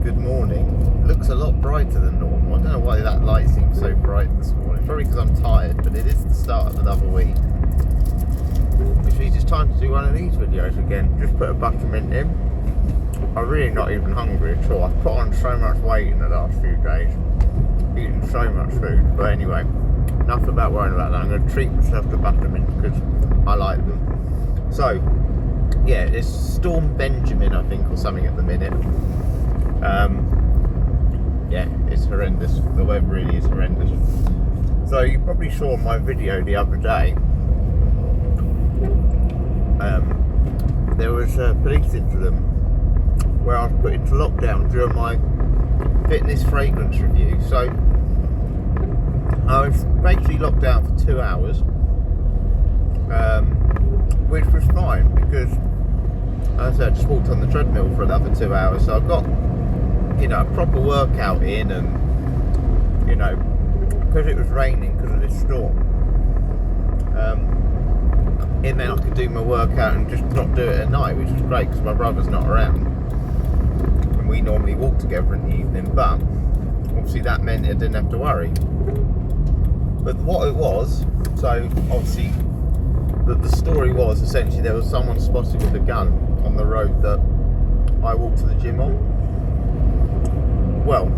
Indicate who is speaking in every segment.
Speaker 1: Good morning. Looks a lot brighter than normal. I don't know why that light seems so bright this morning. Probably because I'm tired, but it is the start of another week. Which means it's time to do one of these videos again. Just put a buttermint in. I'm really not even hungry at all. I've put on so much weight in the last few days. Eating so much food. But anyway, enough about worrying about that. I'm going to treat myself to buttermint because I like them. So, yeah, it's Storm Benjamin, I think, or something at the minute. Yeah, it's horrendous. The weather really is horrendous. So you probably saw my video the other day. There was a police incident where I was put into lockdown during my fitness fragrance review. So I was basically locked down for 2 hours, which was fine because, as I said, I just walked on the treadmill for another 2 hours. So I got, a proper workout in, and because it was raining because of this storm, it meant I could do my workout and just not do it at night, which was great because my brother's not around and we normally walk together in the evening. But obviously that meant I didn't have to worry. But what it was, so obviously the story was essentially there was someone spotted with a gun on the road that I walked to the gym on. Well,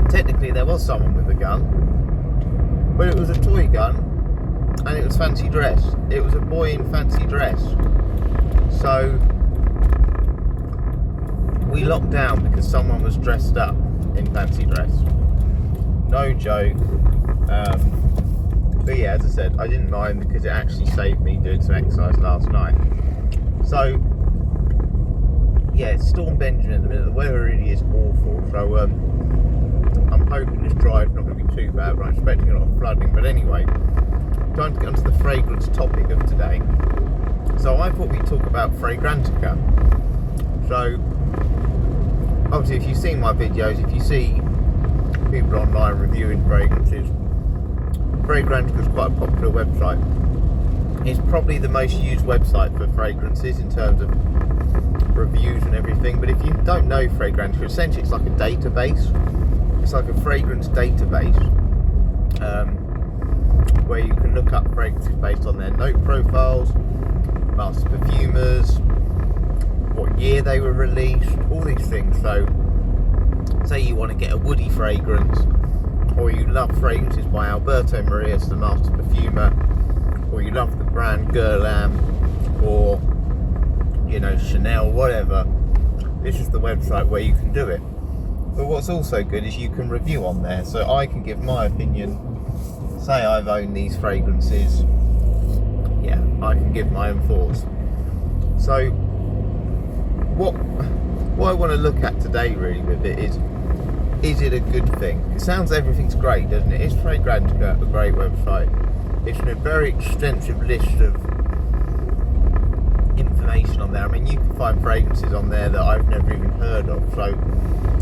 Speaker 1: technically there was someone with a gun, but it was a toy gun and it was fancy dress. It was a boy in fancy dress. So we locked down because someone was dressed up in fancy dress. No joke. But yeah, as I said, I didn't mind because it actually saved me doing some exercise last night. So yeah, it's Storm Benjamin at the minute. The weather really is awful, so I'm hoping this drive's not going to be too bad, but I'm expecting a lot of flooding. But anyway, time to get onto the fragrance topic of today. So I thought we'd talk about Fragrantica. So obviously, if you've seen my videos, if you see people online reviewing fragrances, Fragrantica is quite a popular website. It's probably the most used website for fragrances in terms of reviews and everything. But if you don't know Fragrantica, essentially it's like a database. It's like a fragrance database where you can look up fragrances based on their note profiles, master perfumers, what year they were released, all these things. So say you want to get a woody fragrance, or you love fragrances by Alberto Morillas, the master perfumer, or you love the brand Guerlain, or Chanel, whatever. This is the website where you can do it. But what's also good is you can review on there, so I can give my opinion. Say I've owned these fragrances, yeah, I can give my own thoughts. So what I want to look at today really with it is it a good thing? It sounds everything's great, doesn't it? Is Fragrantica a great website? It's a very extensive list of information on there. I mean, you can find fragrances on there that I've never even heard of. So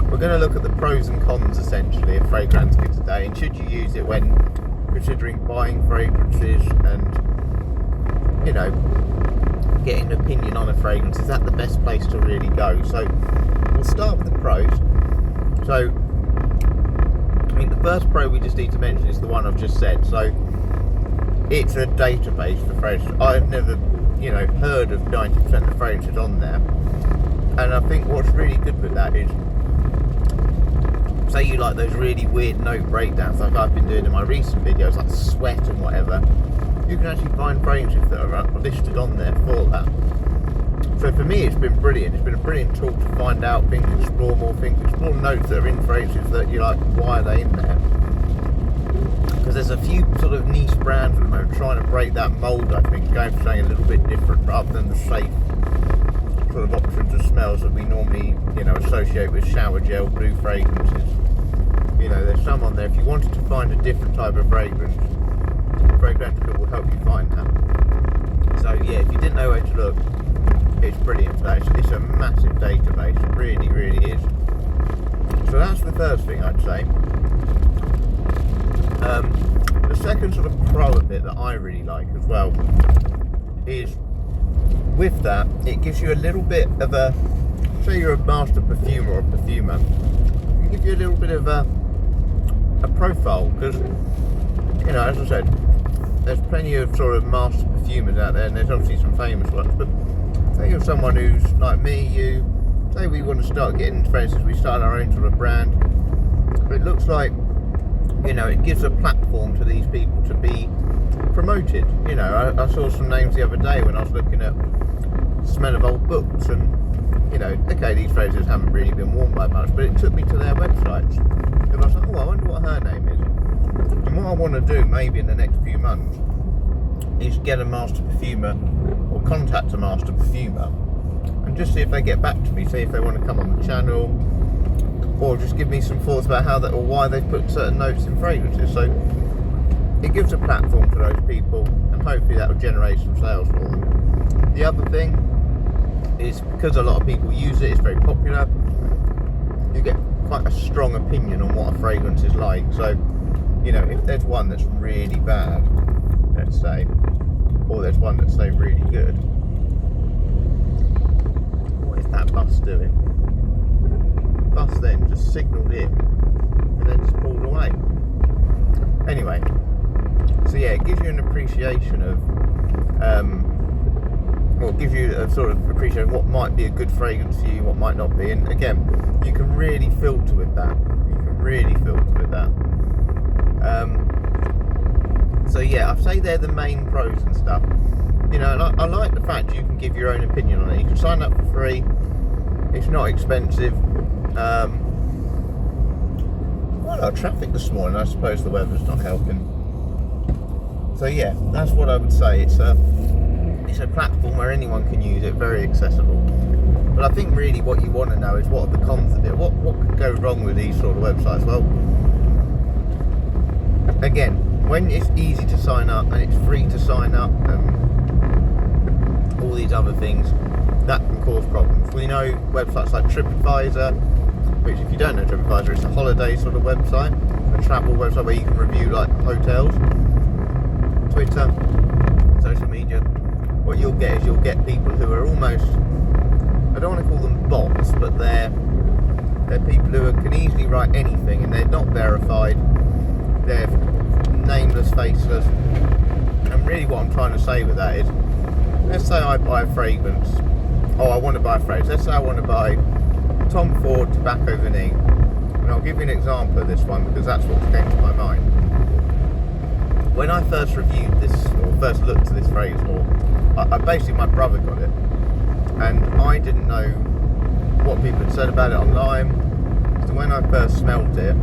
Speaker 1: we're going to look at the pros and cons essentially of Fragrantica today, and should you use it when considering buying fragrances and getting an opinion on a fragrance. Is that the best place to really go? So we'll start with the pros. So I mean, the first pro we just need to mention is the one I've just said. So it's a database for fragrances. I've never heard of 90% of fragrances on there, and I think what's really good with that is, say you like those really weird note breakdowns like I've been doing in my recent videos, like sweat and whatever, you can actually find fragrances that are listed on there for that. So for me, it's been brilliant. It's been a brilliant tool to find out things, explore more things, explore notes that are in fragrances that you're like, why are they in there? Because there's a few sort of niche brands at the moment trying to break that mould, I think, going for something a little bit different rather than the safe sort of options of smells that we normally, associate with shower gel, blue fragrances. There's some on there. If you wanted to find a different type of fragrance, Fragrantica will help you find that. So yeah, if you didn't know where to look, it's brilliant for that. It's a massive database, it really, really is. So that's the first thing I'd say. The second sort of pro of it that I really like as well is with that, it gives you a little bit of a say you're a master perfumer or a perfumer, it gives you a little bit of a profile, because, you know, as I said, there's plenty of sort of master perfumers out there, and there's obviously some famous ones, but say you're someone who's like me, you, say we want to start getting, for instance, we start our own sort of brand, but it looks like, you know, it gives a platform to these people to be promoted. You know, I saw some names the other day when I was looking at smell of old books, and, you know, okay, these phrases haven't really been worn by much, but it took me to their websites, and I was like, oh, I wonder what her name is. And what I want to do maybe in the next few months is get a master perfumer, or contact a master perfumer, and just see if they get back to me, see if they want to come on the channel, or just give me some thoughts about how that, or why they've put certain notes in fragrances. So it gives a platform to those people, and hopefully that will generate some sales for them. The other thing is, because a lot of people use it, it's very popular, you get quite a strong opinion on what a fragrance is like. So, you know, if there's one that's really bad, let's say, or there's one that's, say, really good, what is that bus doing? The bus then just signalled in and then just pulled away. Anyway, so yeah, it gives you an appreciation of, well, it gives you a sort of appreciation of what might be a good fragrance for you, what might not be, and again, you can really filter with that. So yeah, I say they're the main pros and stuff. You know, and I like the fact you can give your own opinion on it. You can sign up for free. It's not expensive. Well, traffic this morning, I suppose the weather's not helping. So yeah, that's what I would say. It's a platform where anyone can use it, very accessible. But I think really what you want to know is what are the cons of it. What could go wrong with these sort of websites? Well, again, when it's easy to sign up and it's free to sign up and all these other things, that can cause problems. We know websites like TripAdvisor, which, if you don't know TripAdvisor, it's a holiday sort of website, a travel website where you can review like hotels. Twitter, social media, what you'll get is you'll get people who are almost, I don't want to call them bots, but they're people who can easily write anything, and they're not verified, they're nameless, faceless. And really what I'm trying to say with that is, let's say I buy a fragrance, I want to buy a fragrance, let's say I want to buy Tom Ford Tobacco Vanille, and I'll give you an example of this one because that's what came to my mind. When I first reviewed this, or first looked at this fragrance, or basically my brother got it, and I didn't know what people had said about it online, so when I first smelled it,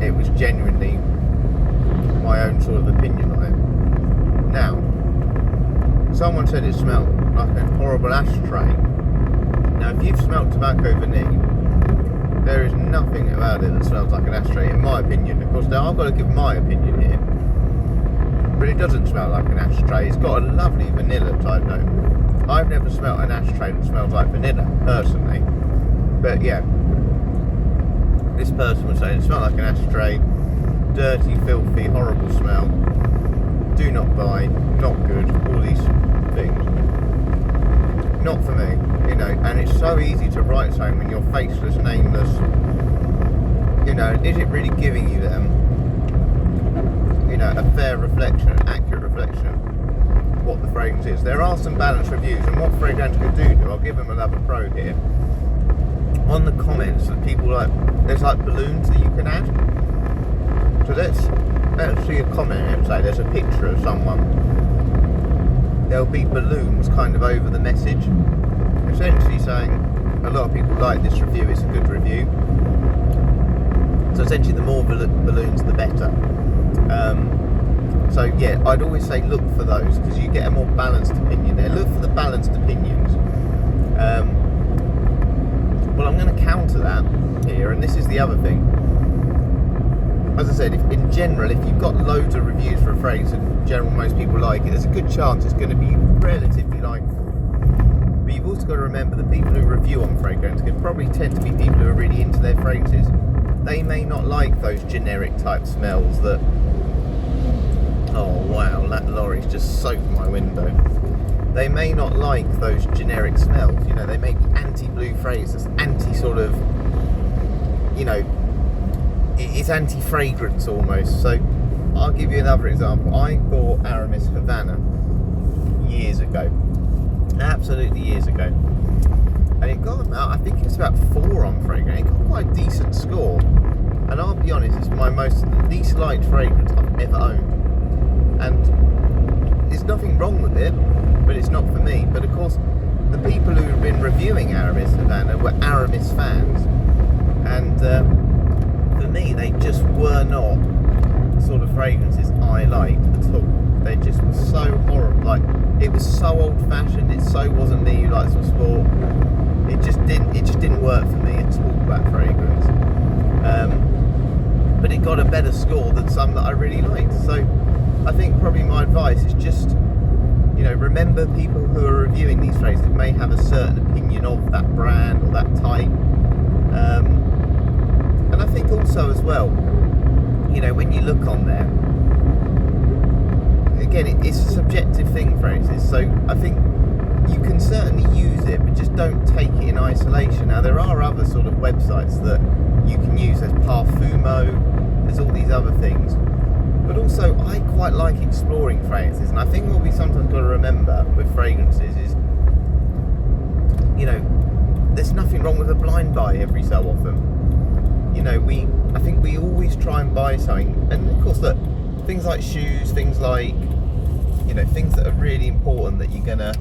Speaker 1: it was genuinely my own sort of opinion on it. Now, someone said it smelled like a horrible ashtray. Now, if you've smelled Tobacco Vanille, there is nothing about it that smells like an ashtray, in my opinion. Of course, now I've got to give my opinion here, but it doesn't smell like an ashtray. It's got a lovely vanilla type note. I've never smelled an ashtray that smells like vanilla, personally. But yeah, this person was saying it smelled like an ashtray, dirty, filthy, horrible smell, do not buy, not good, all these things. Not for me, you know, and it's so easy to write something when you're faceless, nameless. You know, is it really giving you them, you know, a fair reflection, an accurate reflection of what the fragrance is? There are some balanced reviews, and what Fragrantica do, I'll give them another pro here. On the comments that people like, there's like balloons that you can add. So let's see a comment and say there's a picture of someone. There'll be balloons kind of over the message, essentially saying a lot of people like this review, it's a good review. So essentially the more balloons the better. So yeah, I'd always say look for those, because you get a more balanced opinion there. Look for the balanced opinions. Well, I'm going to counter that here, and this is the other thing. As I said, in general, if you've got loads of reviews for a fragrance, in general most people like it, there's a good chance it's going to be relatively likable. But you've also got to remember the people who review on fragrance can probably tend to be people who are really into their fragrances. They may not like those generic type smells that, oh wow, that lorry's just soaked my window. they may not like those generic smells. You know, they make anti-blue fragrances, anti sort of, you know, it's anti-fragrance almost. So I'll give you another example. I bought Aramis Havana years ago, absolutely years ago, and it got about, I think it was about 4 on Fragrantica. It got quite a decent score, and I'll be honest, it's my least liked fragrance I've ever owned, and there's nothing wrong with it, but it's not for me. But of course, the people who have been reviewing Aramis Havana were Aramis fans, and for me, they just were not the sort of fragrances I liked at all. They just were so horrible. Like, it was so old-fashioned. It so wasn't me who likes some sport. It just didn't work for me at all, that fragrance. But it got a better score than some that I really liked. So I think probably my advice is just, you know, remember people who are reviewing these fragrances may have a certain opinion of that brand or that type. And I think also as well, you know, when you look on there, again, it's a subjective thing, fragrances. So I think you can certainly use it, but just don't take it in isolation. Now, there are other sort of websites that you can use. There's Parfumo, there's all these other things. But also, I quite like exploring fragrances, and I think what we sometimes got to remember with fragrances is, you know, there's nothing wrong with a blind buy every so often. You know, I think we always try and buy something, and of course, look, things like shoes, things like, you know, things that are really important that you're gonna,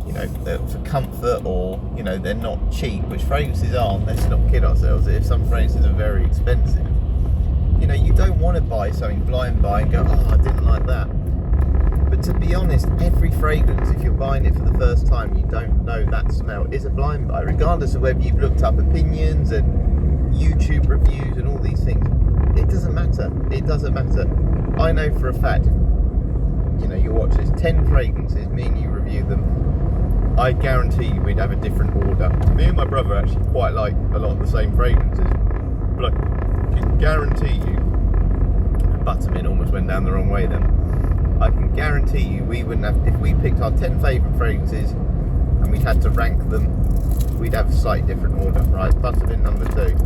Speaker 1: you know, for comfort, or, you know, they're not cheap, which fragrances aren't. Let's not kid ourselves. If some fragrances are very expensive, you know, you don't want to buy something blind buy and go, oh, I didn't like that. But to be honest, every fragrance, if you're buying it for the first time, you don't know that smell, is a blind buy, regardless of whether you've looked up opinions and YouTube reviews and all these things. It doesn't matter. It doesn't matter. I know for a fact, you know, you watch this, 10 fragrances, me and you review them, I guarantee you we'd have a different order. Me and my brother actually quite like a lot of the same fragrances, but I can guarantee you, Buttermint almost went down the wrong way then. I can guarantee you we wouldn't have, if we picked our 10 favourite fragrances and we had to rank them, we'd have a slightly different order. Right, Buttermint number 2.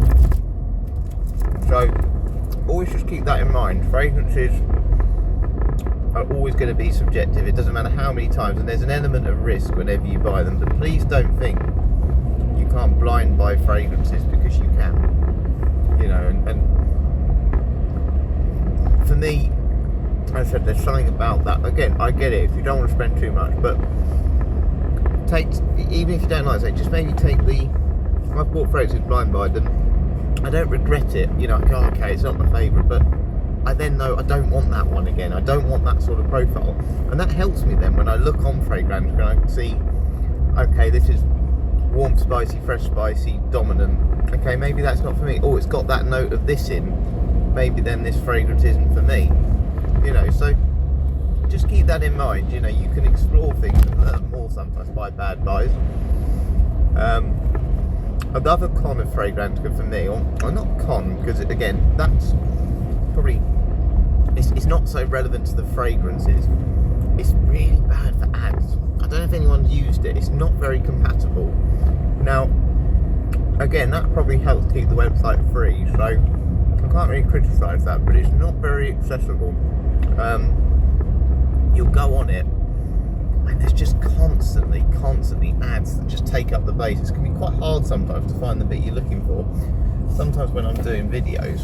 Speaker 1: So always just keep that in mind. Fragrances are always going to be subjective. It doesn't matter how many times, and there's an element of risk whenever you buy them, but please don't think you can't blind buy fragrances, because you can. You know, and for me, as I said, there's something about that. Again, I get it if you don't want to spend too much, but even if you don't like it, just maybe take I've bought fragrances blind buy them. I don't regret it, you know, I go, okay, it's not my favourite, but I then know I don't want that one again. I don't want that sort of profile, and that helps me then when I look on Fragrantica and I can see, okay, this is warm, spicy, fresh, spicy, dominant. Okay, maybe that's not for me. Oh, it's got that note of this in. Maybe then this fragrance isn't for me. You know, so just keep that in mind. You know, you can explore things and learn more sometimes by bad buys. Another con of Fragrantica for me, or not con, because again, that's probably, it's not so relevant to the fragrances. It's really bad for ads. I don't know if anyone's used it. It's not very compatible. Now, again, that probably helps keep the website free, so I can't really criticise that, but it's not very accessible. You'll go on it, and there's just constantly ads that just take up the base. It can be quite hard sometimes to find the bit you're looking for. Sometimes when I'm doing videos,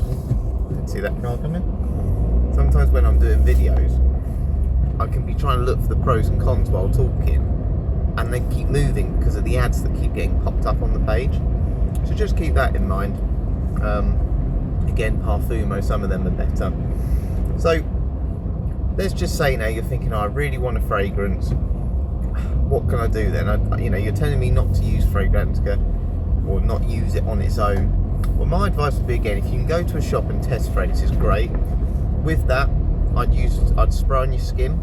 Speaker 1: you can see that car coming? Sometimes when I'm doing videos, I can be trying to look for the pros and cons while talking, and they keep moving because of the ads that keep getting popped up on the page. So just keep that in mind. Again, Parfumo, some of them are better. So let's just say now you're thinking, oh, I really want a fragrance. What can I do then? You know, you're telling me not to use Fragrantica or not use it on its own. Well, my advice would be, again, if you can go to a shop and test fragrances, great. With that, I'd spray on your skin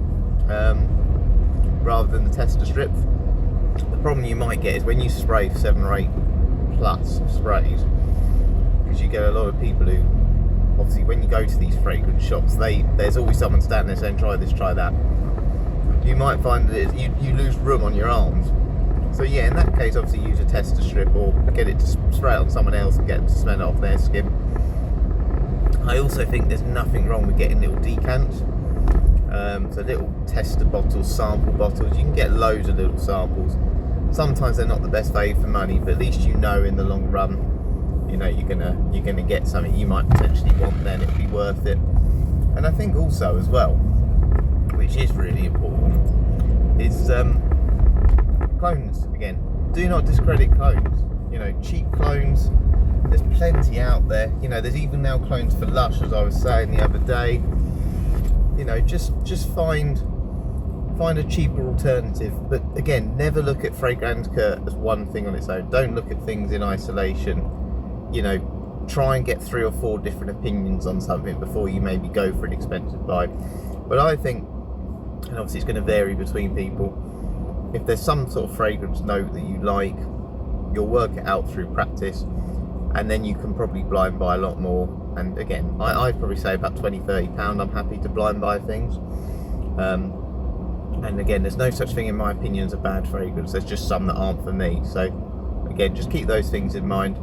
Speaker 1: rather than the tester strip. The problem you might get is when you spray 7 or 8 plus sprays, because you get a lot of people who, obviously when you go to these fragrance shops, there's always someone standing there saying, try this, try that. you might find that you lose room on your arms. So yeah, in that case, obviously use a tester strip or get it to spray it on someone else and get them to smell it off their skin. I also think there's nothing wrong with getting little decants. So little tester bottles, sample bottles. You can get loads of little samples. Sometimes they're not the best value for money, but at least you know in the long run, you know, you're gonna get something you might potentially want. Then it'll be worth it. And I think also as well, which is really important, is clones. Again, do not discredit clones. You know, cheap clones, there's plenty out there. You know, there's even now clones for Lush, as I was saying the other day. You know, just find a cheaper alternative. But again, never look at Fragrantica as one thing on its own. Don't look at things in isolation. You know, try and get 3 or 4 different opinions on something before you maybe go for an expensive buy. But I think, and obviously it's going to vary between people, if there's some sort of fragrance note that you like, you'll work it out through practice, and then you can probably blind buy a lot more. And again, I'd probably say about £20-30. I'm happy to blind buy things. And again, there's no such thing in my opinion as a bad fragrance. There's just some that aren't for me. So again, just keep those things in mind.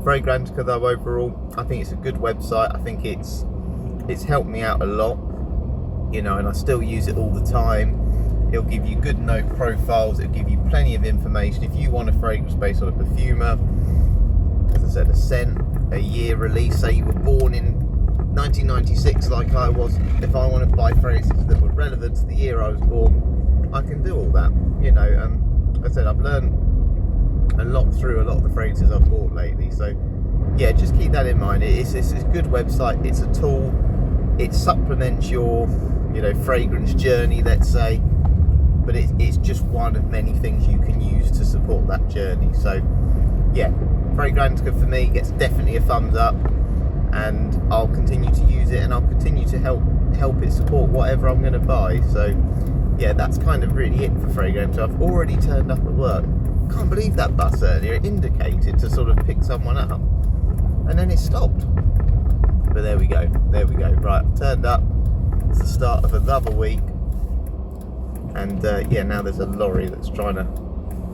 Speaker 1: Fragrantica though, overall, I think it's a good website. I think it's helped me out a lot, you know, and I still use it all the time. It'll give you good note profiles. It'll give you plenty of information. If you want a fragrance based on a perfumer, as I said, a scent, a year release, say you were born in 1996 like I was, if I want to buy fragrances that were relevant to the year I was born, I can do all that, you know. As I said, I've learned a lot through a lot of the fragrances I've bought lately. So yeah, just keep that in mind. It's a good website. It's a tool. It supplements your, you know, fragrance journey, let's say, but it's just one of many things you can use to support that journey. So yeah, Fragrantica for me gets definitely a thumbs up, and I'll continue to use it, and I'll continue to help it support whatever I'm going to buy. So yeah, that's kind of really it for Fragrantica. I've already turned up at work. Can't believe that bus earlier, it indicated to sort of pick someone up, and then it stopped. But there we go, right, I've turned up. It's the start of another week, and yeah, now there's a lorry that's trying to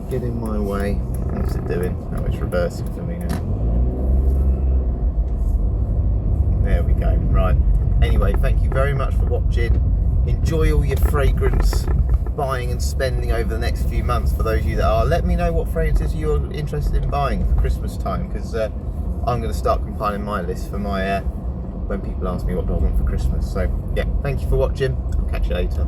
Speaker 1: get in my way. What's it doing? Oh, it's reversing for me now. There we go, right. Anyway, thank you very much for watching. Enjoy all your fragrance buying and spending over the next few months. For those of you that are, let me know what fragrances you're interested in buying for Christmas time, because I'm going to start compiling my list for my when people ask me what do I want for Christmas. So yeah, thank you for watching. I'll catch you later.